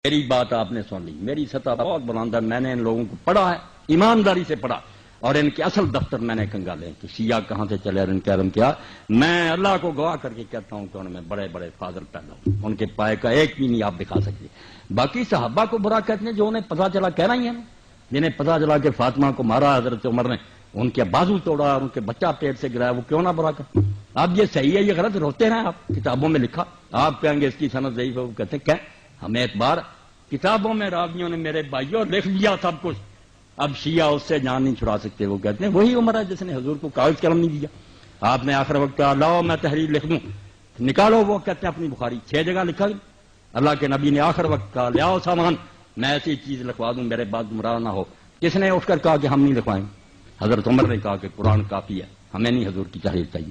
میری بات آپ نے سن لی، میری سطح بہت بلند ہے، میں نے ان لوگوں کو پڑھا ہے، ایمانداری سے پڑھا، اور ان کے اصل دفتر میں نے کنگالے کہ شیعہ کہاں سے چلے اور ان کا علم کیا. میں اللہ کو گواہ کر کے کہتا ہوں کہ ان میں بڑے بڑے فاضل پیدا ہوئے، ان کے پائے کا ایک بھی نہیں آپ دکھا سکتے. باقی صحابہ کو برا کہتے ہیں جو انہیں پتا چلا، کہہ رہی ہیں جنہیں پتا چلا کہ فاطمہ کو مارا حضرت عمر نے، ان کے بازو توڑا اور ان کے بچہ پیٹ سے گرایا، وہ کیوں نہ برا کرتے؟ اب یہ صحیح ہے یہ غلط، روتے ہیں آپ، کتابوں میں لکھا، آپ کہیں گے اس کی سند ضعیف ہے، وہ کہتے ہیں کہ ہمیں اعتبار کتابوں میں راویوں نے میرے بھائیوں لکھ لیا سب کچھ، اب شیعہ اس سے جان نہیں چھڑا سکتے. وہ کہتے ہیں وہی عمر ہے جس نے حضور کو کاغذ قلم نہیں دیا. آپ نے آخر وقت کہا لاؤ میں تحریر لکھ دوں، نکالو. وہ کہتے ہیں اپنی بخاری 6 جگہ لکھا. اللہ کے نبی نے آخر وقت کہا لے آؤ سامان، میں ایسی چیز لکھوا دوں میرے بعد گمراہ نہ ہو. کس نے اٹھ کر کہا کہ ہم نہیں لکھوائیں؟ حضرت عمر نے کہا کہ قرآن کافی ہے، ہمیں نہیں حضور کی تحریر چاہیے.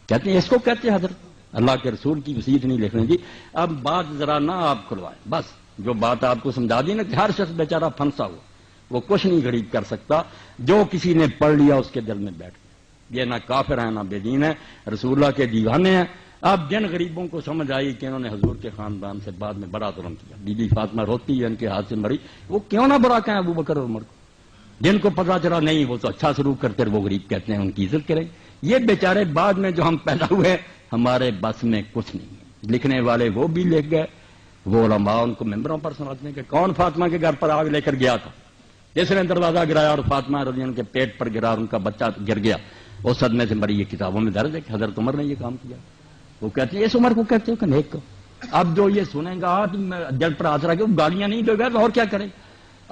کہتے ہیں اس کو کہتے ہیں حضرت اللہ کے رسول کی وصیت نہیں لکھنے دی. اب بات ذرا نہ آپ کھلوائیں، بس جو بات آپ کو سمجھا دی نا کہ ہر شخص بیچارہ پھنسا ہوا، وہ کچھ نہیں غریب کر سکتا. جو کسی نے پڑھ لیا اس کے دل میں بیٹھ گیا. یہ نہ کافر ہیں نہ بے دین ہے، رسول اللہ کے دیوانے ہیں. اب جن غریبوں کو سمجھ آئی کہ انہوں نے حضور کے خاندان سے بعد میں بڑا ظلم کیا، بی بی فاطمہ روتی ہے ان کے ہاتھ سے مری، وہ کیوں نہ برا کہیں ابو بکر اور عمر کو؟ جن کو پتا چلا نہیں وہ تو اچھا سلوک کرتے، وہ غریب کہتے ہیں ان کی عزت کریں. یہ بیچارے بعد میں جو ہم پیدا ہوئے ہمارے بس میں کچھ نہیں ہے. لکھنے والے وہ بھی لکھ گئے، وہ علماء ان کو ممبروں پر سناتے ہیں کہ کون فاطمہ کے گھر پر آگ لے کر گیا تھا، جس نے دروازہ گرایا اور فاطمہ رضی اللہ کے پیٹ پر گرا اور ان کا بچہ گر گیا، اس صدمے سے مری. یہ کتابوں میں درج ہے کہ حضرت عمر نے یہ کام کیا. وہ کہتے ہیں اس عمر کو کہتے ہو کہ نیک کو. اب جو یہ سنیں گا دل پر آسرا کہ وہ گالیاں نہیں دے گا تو اور کیا کریں؟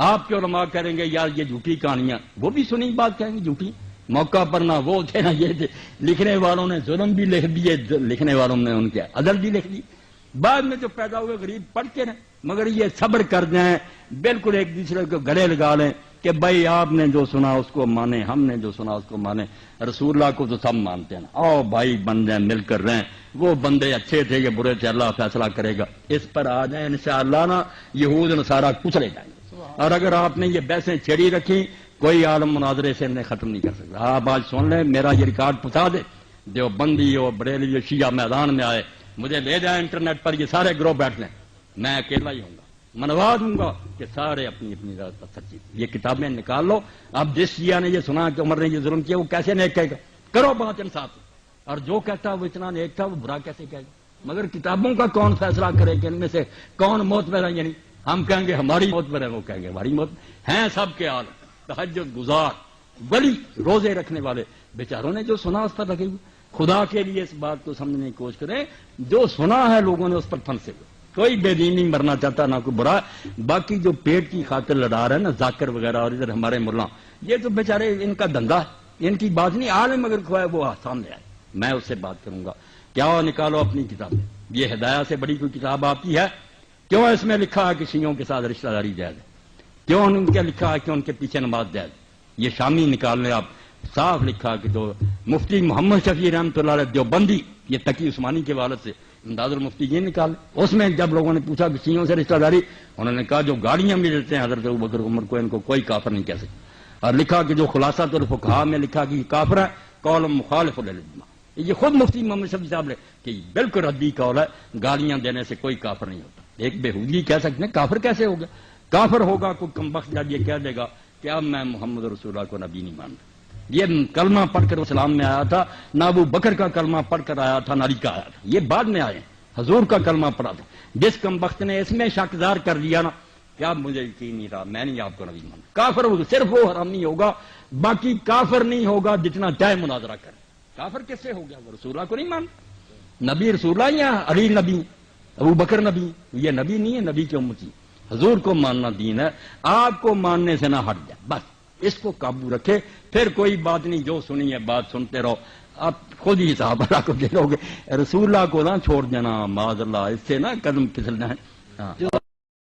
آپ کے علماء کریں گے یار یہ جھوٹی کہانیاں، وہ بھی سنی بات کہیں گے جھوٹی، موقع پر نہ وہ تھے نہ یہ تھے. لکھنے والوں نے ظلم بھی لکھ دیے، لکھنے والوں نے ان کے عدل بھی لکھ دی. بعد میں جو پیدا ہوئے غریب پڑھتے رہے، مگر یہ صبر کر جائیں، بالکل ایک دوسرے کو گلے لگا لیں کہ بھائی آپ نے جو سنا اس کو مانیں، ہم نے جو سنا اس کو مانیں. رسول اللہ کو تو سب مانتے ہیں، آؤ بھائی بن جائیں، مل کر رہیں. وہ بندے اچھے تھے یہ برے تھے، اللہ فیصلہ کرے گا. اس پر آ جائیں انشاءاللہ نا یہود نصارہ کچلے جائیں گے. اور اگر آپ نے یہ بحثیں چھیڑی رکھی کوئی عالم مناظرے سے انہیں ختم نہیں کر سکتا. آپ آج سن لیں، میرا یہ ریکارڈ پہنچا دے، جو بندی ہو بریلوی شیعہ میدان میں آئے مجھے لے جائیں انٹرنیٹ پر، یہ سارے گروہ بیٹھ لیں، میں اکیلا ہی ہوں گا، منوا دوں گا کہ سارے اپنی اپنی ذات پر سچی. یہ کتابیں نکال لو. اب جس شیعہ نے یہ سنا کہ عمر نے یہ ظلم کیا وہ کیسے نیک کہے گا؟ کرو بات انصاف. اور جو کہتا وہ اتنا نیک تھا وہ برا کیسے کہے گا؟ مگر کتابوں کا کون فیصلہ کرے کہ ان میں سے کون معتبر ہے؟ یعنی ہم کہیں گے ہماری معتبر ہے، وہ کہیں گے ہماری معتبر ہیں. سب کے عالم تہجد گزار ولی روزے رکھنے والے بیچاروں نے جو سنا اس پر لگے ہوئے. خدا کے لیے اس بات کو سمجھنے کی کوشش کریں، جو سنا ہے لوگوں نے اس پر پھنسے ہوئے. کوئی بے دین نہیں مرنا چاہتا نہ کوئی برا. باقی جو پیٹ کی خاطر لڑا رہے ہیں نا ذاکر وغیرہ اور ادھر ہمارے ملا، یہ تو بیچارے ان کا دھندا ہے، ان کی بات نہیں. عالم اگر کوئی ہے وہ سامنے آئے، میں اس سے بات کروں گا. کیا نکالو اپنی کتابیں. یہ ہدایت سے بڑی کوئی کتاب آپ کی ہے؟ کیوں اس میں لکھا ہے کہ شیعوں کے ساتھ رشتہ داری جائز ہے؟ کیوں ان کے لکھا ہے کہ ان کے پیچھے نماز جائز؟ یہ شامی نکال لیں آپ. صاف لکھا کہ جو مفتی محمد شفیع رحمۃ اللہ علیہ دیوبندی، یہ تقی عثمانی کے والد سے امداد المفتی یہ نکال. اس میں جب لوگوں نے پوچھا کہ شیعوں سے رشتہ داری، انہوں نے کہا جو گاڑیاں بھی دیتے ہیں حضرت ابوبکر عمر کو ان کو کوئی کافر نہیں کہہ سکتا. اور لکھا کہ جو خلاصہ الفقہاء میں لکھا کہ یہ کافر ہے، قول مخالف للاجماع. یہ خود مفتی محمد شفیع صاحب نے کہ بالکل ردی قول ہے، گالیاں دینے سے کوئی کافر نہیں ہوتا. ایک بےہودگی کہہ سکتے ہیں کافر کیسے ہوگا؟ کافر ہوگا کوئی کمبخت جب یہ کہہ دے گا کہ اب میں محمد رسول اللہ کو نبی نہیں مانتا. یہ کلمہ پڑھ کر اسلام میں آیا تھا، نہ ابو بکر کا کلمہ پڑھ کر آیا تھا، نہ علی کا آیا تھا. یہ بعد میں آئے، حضور کا کلمہ پڑھا تھا. جس کمبخت نے اس میں شکدار کر دیا نا کہ اب مجھے یقین نہیں رہا، میں نہیں آپ کو نبی مانتا، کافر ہوگا. صرف وہ حرام نہیں ہوگا، باقی کافر نہیں ہوگا جتنا چاہے مناظرہ کرے. کافر کس سے ہو گیا؟ وہ رسول اللہ کو نہیں مانتا. نبی رسول اللہ یا علی نبی، ابو بکر نبی، یہ نبی نہیں ہے، نبی کی امتی. حضور کو ماننا دین ہے، آپ کو ماننے سے نہ ہٹ جائے، بس اس کو قابو رکھے. پھر کوئی بات نہیں، جو سنی ہے بات سنتے رہو. آپ خود ہی صاحب اللہ کو دے لو گے. رسول اللہ کو نہ چھوڑ دینا معاذ اللہ، اس سے نہ قدم پھسلنا ہے.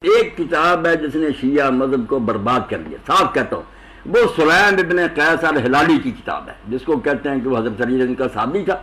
ایک کتاب ہے جس نے شیعہ مذہب کو برباد کر دیا، صاف کہتا ہوں، وہ سلیم ابن قیس الہلالی کی کتاب ہے، جس کو کہتے ہیں کہ وہ حضرت علی رضی کا صحابی تھا.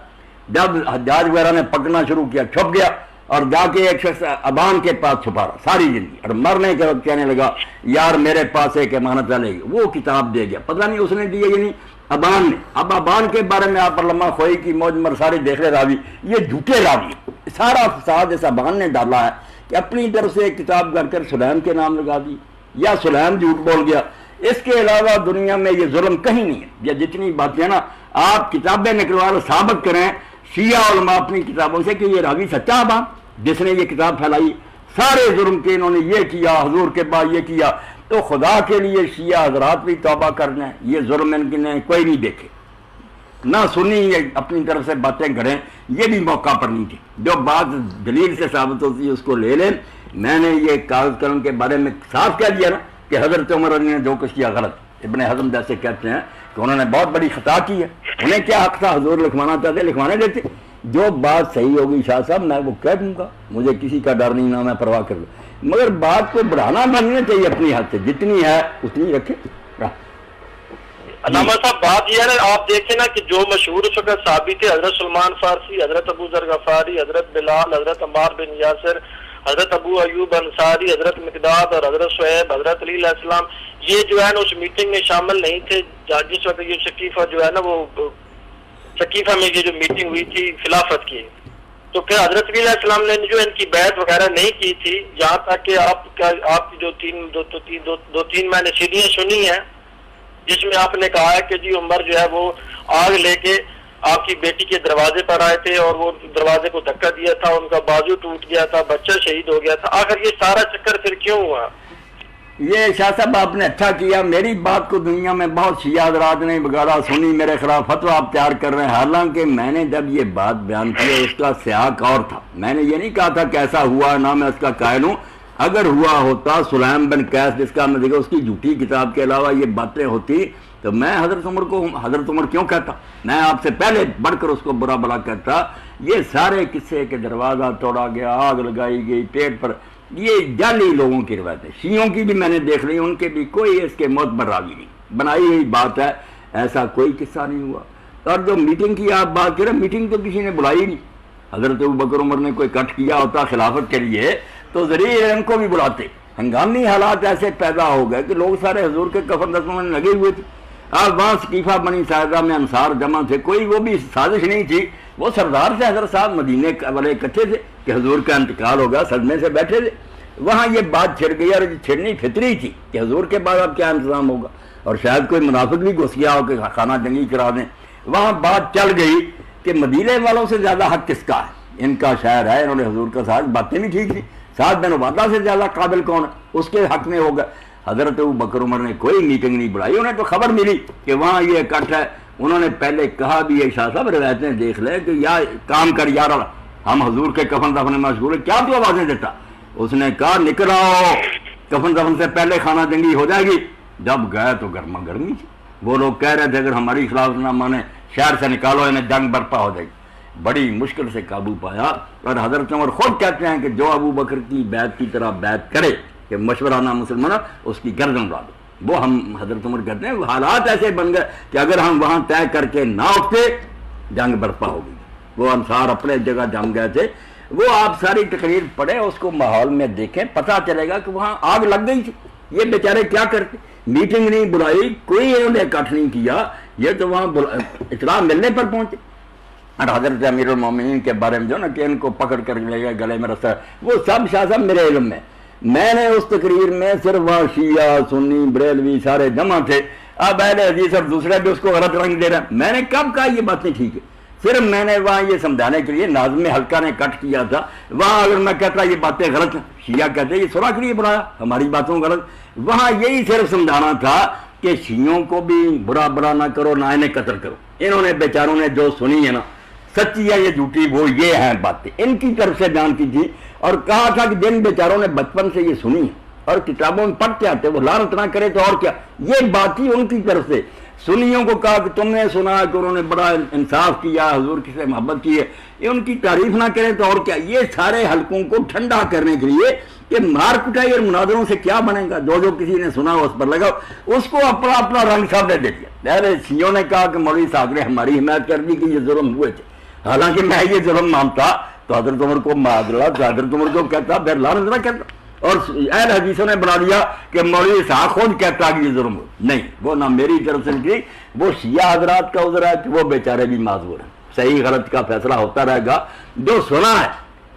جب حجاج وغیرہ نے پکڑنا شروع کیا چھپ گیا اور جا کے ایک شخص ابان کے پاس چھپا رہا ساری زندگی، اور مرنے کے وقت کہنے لگا یار میرے پاس ایک امانت رہے گی. وہ کتاب دے گیا، پتہ نہیں اس نے دی ہے یا نہیں، ابان نے. اب ابان کے بارے میں آپ علامہ خوئی کی موج مرساری دیکھ رہے راوی، یہ جھوٹے راوی، سارا فساد اس ابان نے ڈالا ہے کہ اپنی طرف سے ایک کتاب کر کر سلیم کے نام لگا دی یا سلیم جھوٹ بول گیا. اس کے علاوہ دنیا میں یہ ظلم کہیں نہیں ہے. یہ جتنی باتیں نا آپ کتابیں نکلوا کر ثابت کریں شیعہ علماء اپنی کتابوں سے کہ یہ راوی سچا با جس نے یہ کتاب پھیلائی, سارے ظلم کے انہوں نے یہ کیا, حضور کے بعد یہ کیا, تو خدا کے لیے شیعہ حضرات بھی توبہ کر لیں. یہ ظلم ان کے کوئی نہیں دیکھے, نہ سنی یہ اپنی طرف سے باتیں کریں, یہ بھی موقع پر نہیں تھی. جو بات دلیل سے ثابت ہوتی ہے اس کو لے لیں. میں نے یہ کاغذ قلم کے بارے میں صاف کہہ دیا نا کہ حضرت عمر نے جو کچھ کیا غلط. ابن حزم جیسے کہتے ہیں کہ انہوں نے بہت بڑی خطا کی ہے, انہیں کیا حق تھا, حضور لکھوانا چاہتے لکھوانے دیتے. جو بات صحیح ہوگی شاہ صاحب میں وہ کہہ دوں گا, مجھے کسی کا ڈر نہیں, نہ میں پرواہ کر لوں, مگر بات کو بڑھانا بننا چاہیے اپنی حد سے, جتنی ہے اتنی رکھے. علامہ صاحب بات یہ ہے نا, آپ دیکھیں نا کہ جو مشہور اس وقت صحابی تھے, حضرت سلمان فارسی, حضرت ابو ذر غفاری, حضرت بلال, حضرت عمار بن یاسر, حضرت ابو ایوب انصاری, حضرت مقداد اور حضرت شعیب, حضرت علی علیہ السلام, یہ جو ہے نا اس میٹنگ میں شامل نہیں تھے جس وقت یہ شکیفہ جو ہے نا وہ شکیفہ میں یہ جو میٹنگ ہوئی تھی خلافت کی. تو پھر حضرت علی علیہ السلام نے جو ان کی بیعت وغیرہ نہیں کی تھی, یہاں تک کہ آپ کی دو تین میں نے سیڑھیاں سنی ہیں جس میں آپ نے کہا ہے کہ جی عمر جو ہے وہ آگ لے کے آپ کی بیٹی کے دروازے پر آئے تھے اور وہ دروازے کو دھکا دیا تھا, ان کا بازو ٹوٹ گیا تھا, بچہ شہید ہو گیا تھا. آخر یہ سارا چکر پھر کیوں ہوا؟ یہ شاہ صاحب آپ نے اچھا کیا, میری بات کو دنیا میں بہت شیعہ حضرات نے بگاڑا, سنی میرے خلاف فتویٰ آپ تیار کر رہے ہیں. حالانکہ میں نے جب یہ بات بیان کی اس کا سیاق اور تھا, میں نے یہ نہیں کہا تھا کیسا ہوا, نہ میں اس کا قائل ہوں. اگر ہوا ہوتا سلیم بن قیس جس کا میں دیکھا اس کی جھوٹی کتاب کے علاوہ یہ باتیں ہوتی تو میں حضرت عمر کو حضرت عمر کیوں کہتا, میں آپ سے پہلے بڑھ کر اس کو برا بلا کہتا. یہ سارے قصے کے دروازہ توڑا گیا, آگ لگائی گئی پیٹ پر, یہ جعلی لوگوں کی روایت ہے. شیعوں کی بھی میں نے دیکھ لی, ان کے بھی کوئی اس کے معتبر راوی نہیں, بنائی ہوئی بات ہے, ایسا کوئی قصہ نہیں ہوا. اور جو میٹنگ کی آپ بات کریں, میٹنگ تو کسی نے بلائی نہیں. حضرت ابوبکر عمر نے کوئی کٹ کیا ہوتا خلافت کے لیے تو ضرور ان کو بھی بلاتے. ہنگامی حالات ایسے پیدا ہو گئے کہ لوگ سارے حضور کے کفن دفن میں لگے ہوئے تھے. آپ وہاں سقیفہ بنی ساعدہ میں انصار جمع تھے, کوئی وہ بھی سازش نہیں تھی. وہ سردار سے حضرت صاحب مدینے والے اکٹھے تھے کہ حضور کا انتقال ہوگا, صدمے سے بیٹھے تھے. وہاں یہ بات چھڑ گئی اور چھڑنی فطری تھی کہ حضور کے بعد اب کیا انتظام ہوگا, اور شاید کوئی منافق بھی گھس گیا ہو کہ خانہ جنگی کرا دیں. وہاں بات چل گئی کہ مدینے والوں سے زیادہ حق کس کا ہے, ان کا شاعر ہے, انہوں نے حضور کا ساتھ, باتیں بھی ٹھیک تھی. ساتھ بن عبادہ سے زیادہ قابل کون ہے, اس کے حق میں ہوگا. حضرت ابوبکر عمر نے کوئی میٹنگ نہیں بلائی, انہیں تو خبر ملی کہ وہاں یہ اکٹھ ہے. انہوں نے پہلے کہا بھی یہ شاہ صاحب روایتیں دیکھ لے کہ یا کام کر یار, ہم حضور کے کفن دفن میں مشغول ہیں, کیا تو آوازیں دیتا. اس نے کہا نکل آؤ, کفن دفن سے پہلے خانہ جنگی ہو جائے گی. جب گئے تو گرما گرمی تھی. وہ لوگ کہہ رہے تھے اگر ہماری خلاف نہ مانے شہر سے نکالو, انہیں جنگ برپا ہو جائے گی. بڑی مشکل سے قابو پایا. اور حضرت عمر خود کہتے ہیں کہ جو ابو بکر کی بیعت کی طرح بیعت کرے کہ مشورانہ مسلمان, اس کی گردن اڑا دو. وہ ہم حضرت عمر کہتے ہیں حالات ایسے بن گئے کہ اگر ہم وہاں طے کر کے نہ اٹھتے جنگ برپا ہوگی. وہ انصار اپنے جگہ جم گئے تھے. وہ آپ ساری تقریر پڑھیں, اس کو ماحول میں دیکھیں, پتہ چلے گا کہ وہاں آگ لگ گئی تھی. یہ بیچارے کیا کرتے, میٹنگ نہیں بلائی, کوئی انہوں نے اکٹھ نہیں کیا, یہ تو وہاں اطلاع ملنے پر پہنچے. اور حضرت امیر المومنین کے بارے میں جو نا کہ ان کو پکڑ کر لے گئے گلے میں رسا, وہ سب شاہ صاحب میرے علم میں. میں نے اس تقریر میں صرف وہاں شیعہ سنی بریلوی سارے جمع تھے. اب اہل حدیث اور دوسرے بھی اس کو غلط رنگ دے رہے ہیں. میں نے کب کہا یہ باتیں ٹھیک ہے, صرف میں نے وہاں یہ سمجھانے کے لیے, ناظم حلقہ نے کٹ کیا تھا. وہاں اگر میں کہتا یہ باتیں غلط ہیں, شیعہ کہتے یہ سرا کے لیے بنایا, ہماری باتوں غلط. وہاں یہی صرف سمجھانا تھا کہ شیعوں کو بھی برا برا نہ کرو, نہ انہیں قتل کرو. انہوں نے بیچاروں نے جو سنی ہے نا, سچی ہے یہ جھوٹی, وہ یہ ہیں باتیں ان کی طرف سے بیان کی تھی. اور کہا تھا کہ جن بیچاروں نے بچپن سے یہ سنی اور کتابوں میں پڑھتے آتے وہ لعنت نہ کرے تو اور کیا. یہ بات ہی ان کی طرف سے. سنیوں کو کہا کہ تم نے سنا کہ انہوں نے بڑا انصاف کیا, حضور کی سے محبت کی ہے, یہ ان کی تعریف نہ کرے تو اور کیا. یہ سارے حلقوں کو ٹھنڈا کرنے کے لیے کہ مار کٹائی اور مناظروں سے کیا بنے گا, جو کسی نے سنا اس پر لگا, اس کو اپنا اپنا رنگ سب نے دے دیا. شیعوں نے کہا کہ مولوی صاحب نے ہماری حمایت کر دی کہ یہ ظلم ہوئے تھے, حالانکہ میں یہ ظلم مانتا تو حضرت عمر کو معذرت, حضرت عمر کو کہتا پھر لعنت نہ کرتا. اور اہل حدیثوں نے بنا دیا کہ مولوی صاحب خود کہتا کہ یہ ظلم ہو. نہیں, وہ نہ میری طرف سے نکلی, وہ شیعہ حضرات کا عذر ہے کہ وہ بیچارے بھی معذور ہیں. صحیح غلط کا فیصلہ ہوتا رہے گا. جو سنا ہے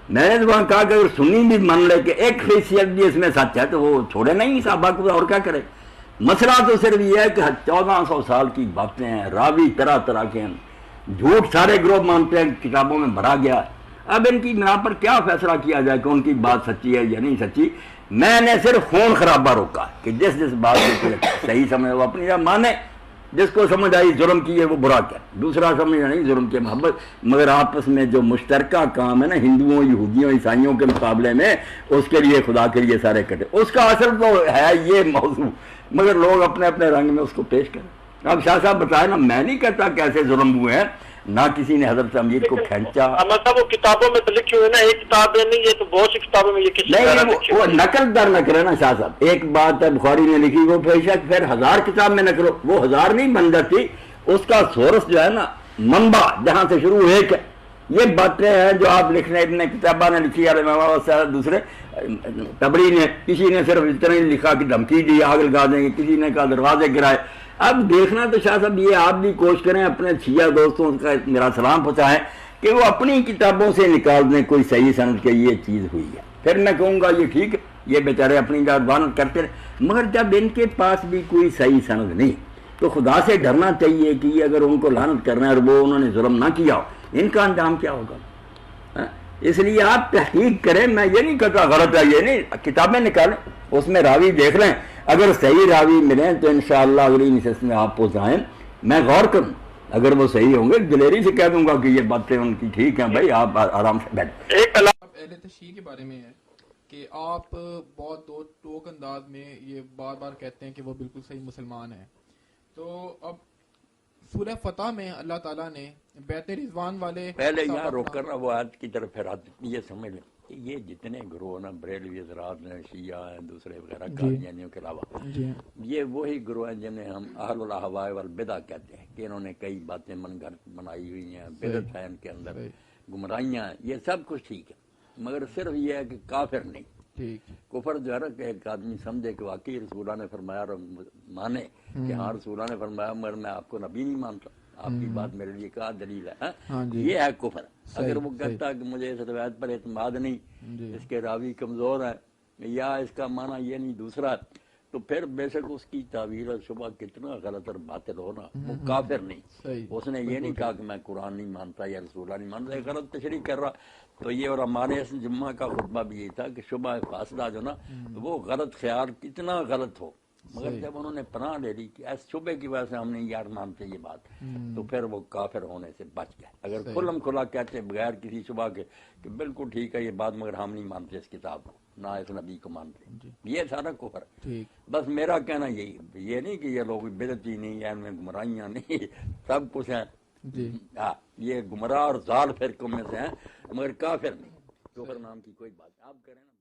میں نے تو وہاں کہا کہ اگر سنی بھی مان لے کہ ایک حیثیت بھی اس میں سچ ہے تو وہ چھوڑے نہیں صحابہ کو، اور کیا کرے؟ مسئلہ تو صرف یہ ہے کہ 1400 سال کی باتیں ہیں، راوی طرح طرح کے ہیں، جھوٹ سارے گروہ مانتے ہیں، کتابوں میں بھرا گیا ہے۔ اب ان کی بنا پر کیا فیصلہ کیا جائے کہ ان کی بات سچی ہے یا نہیں سچی؟ میں نے صرف خون خرابہ روکا کہ جس جس بات کو صحیح سمجھے وہ اپنی جگہ مانے، جس کو سمجھ آئی ظلم کیے وہ برا کیا، دوسرا سمجھ نہیں ظلم کے محبت، مگر آپس میں جو مشترکہ کام ہے نا ہندوؤں یہودیوں عیسائیوں کے مقابلے میں، اس کے لیے خدا کے لیے سارے کٹے، اس کا اصل تو ہے یہ موضوع، مگر لوگ اپنے اپنے رنگ میں اس کو پیش کریں۔ اب شاہ صاحب بتائیں نا، میں نہیں کہتا کہ ایسے ظلم ہوئے ہیں، نہ کسی نے حضرت امیر کو کھینچا۔ احمد صاحب وہ کتابوں میں تو لکھے ہوئے نا، ایک کتاب میں نہیں، یہ تو بہت سی کتابوں میں یہ کسی نہیں، وہ نقل در نہ کرے نا شاہ صاحب، ایک بات ہے بخاری نے لکھی وہ پیشک، پھر 1000 کتاب میں نقل، وہ 1000 نہیں بن جاتی، اس کا سورس جو ہے نا، منبع جہاں سے شروع ایک ہے۔ یہ باتیں ہیں جو آپ لکھنے ابن کتابہ نے لکھی ہے، دوسرے تبری نے، کسی نے صرف اتنا ہی لکھا کہ دھمکی دی آگ لگا دیں گے، کسی نے کہا دروازے گرائے۔ اب دیکھنا تو شاہ صاحب یہ آپ بھی کوشش کریں، اپنے شیعہ دوستوں کا میرا سلام پہنچائیں کہ وہ اپنی کتابوں سے نکال دیں کوئی صحیح سند کہ یہ چیز ہوئی ہے، پھر میں کہوں گا یہ ٹھیک ہے، یہ بیچارے اپنی جانب کرتے رہے، مگر جب ان کے پاس بھی کوئی صحیح سند نہیں تو خدا سے ڈرنا چاہیے کہ اگر ان کو لعنت کرنا ہے اور وہ انہوں نے ظلم نہ کیا ہو، ان کا انجام کیا ہوگا؟ اس لیے آپ تحقیق کریں، میں یہ نہیں کہتا غلط ہے، یہ نہیں، کتابیں نکالیں، اس میں راوی دیکھ لیں، اگر صحیح راوی ملیں تو انشاءاللہ اگلی نشست میں آپ پہنچائیں، میں غور کروں، اگر وہ صحیح ہوں گے دلیری سے کہہ دوں گا کہ یہ باتیں ان کی ٹھیک ہیں، بھائی آپ آرام سے بیٹھیں۔ اہل تشیع کے بارے میں ہے کہ آپ بہت ٹوک انداز میں یہ بار بار کہتے ہیں کہ وہ بالکل صحیح مسلمان ہیں، تو اب سورہ فتح میں اللہ تعالیٰ نے بیت رضوان والے پہلے یہاں روک کر وہ آیت کی طرف پھر یہ سمجھ لیں کہ یہ جتنے گروہ نا بریلوی حضرات ہیں، شیعہ ہیں، دوسرے وغیرہ قادیانیوں کے علاوہ، یہ وہی گروہ ہیں جنہیں ہم اہل الاہواء والبدع کہتے ہیں کہ انہوں نے کئی باتیں من گھڑت بنائی ہوئی ہیں، بدعت ہے ان کے اندر، گمراہیاں ہیں، یہ سب کچھ ٹھیک ہے، مگر صرف یہ ہے کہ کافر نہیں۔ کفر جو ہے نا کہ ایک آدمی سمجھے کہ واقعی رسول اللہ نے فرمایا اور مانے کہ ہاں رسول اللہ نے فرمایا مگر میں آپ کو نبی نہیں مانتا، آپ کی بات میرے لیے کیا دلیل ہے، یہ ہے کفر۔ اگر وہ کہتا ہے کہ مجھے اس روایت پر اعتماد نہیں، اس کے راوی کمزور ہے یا اس کا معنی یہ نہیں دوسرا ہے، تو پھر بے شک اس کی تعویل اور شبہ کتنا غلط اور باطل ہونا، وہ کافر نہیں۔ اس نے یہ نہیں کہا کہ میں قرآن نہیں مانتا یا رسول اللہ نہیں مانتا، غلط تشریح کر رہا۔ تو یہ اور ہمارے اس جمعہ کا خطبہ بھی یہی تھا کہ شبہ فاصلہ جو نا وہ غلط خیال کتنا غلط ہو، مگر جب انہوں نے پناہ لے لی کہ اس شبے کی وجہ سے ہم نہیں یار مانتے یہ بات، تو پھر وہ کافر ہونے سے بچ گئے۔ اگر کھلم کھلا کہتے بغیر کسی شبہ کے کہ بالکل ٹھیک ہے یہ بات مگر ہم نہیں مانتے اس کتاب کو، نہ اس نبی کو مانتے، یہ سارا کفر ہے۔ بس میرا کہنا یہی، یہ نہیں کہ یہ لوگ بدعتی نہیں یا ان میں گمراہیاں نہیں، سب کچھ ہیں، یہ گمراہ اور ضال فرقوں میں سے ہیں مگر کافر نہیں، کفر نام کی کوئی بات آپ کریں نا۔